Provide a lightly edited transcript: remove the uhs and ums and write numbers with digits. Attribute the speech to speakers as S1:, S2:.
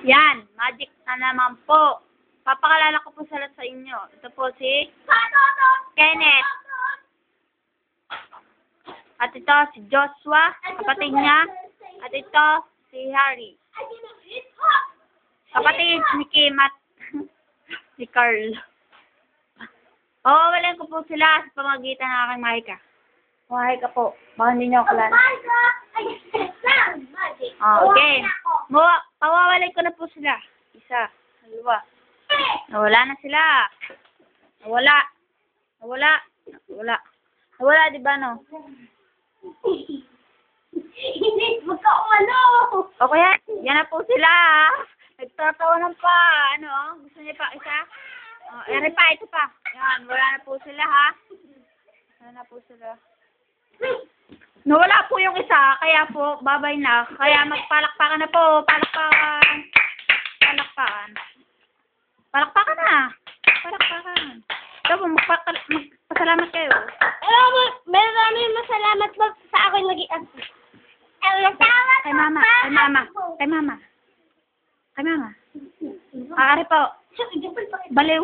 S1: Yan, magic na naman po. Papakalala ko po sila sa inyo. Ito po si Kenneth. At ito si Joshua, kapatid niya. At ito si Harry. Kapatid ni Kim at si Carl. Wawalan ko po sila sa pamagitan ng aking Maika. Mahay ka po. Baka hindi niyo ako kilala. Okay. Pawawalay ko na po sila. Isa. Dalawa. Nawala na sila. Nawala, di ba, no? Okay, yan na po sila. Nagtatawanan pa. Ano, gusto niya pa isa? Yan pa, ito pa. Yan, wala na po sila, ha? Wala na po sila. Nawala po yung isa, kaya po, babay na. Kaya magpalakpakan na po. Palakpakan na. Ito po, magpasalamat kayo.
S2: Maraming masalamat po sa akin naging
S1: Kay mama. Ari po. Baliw.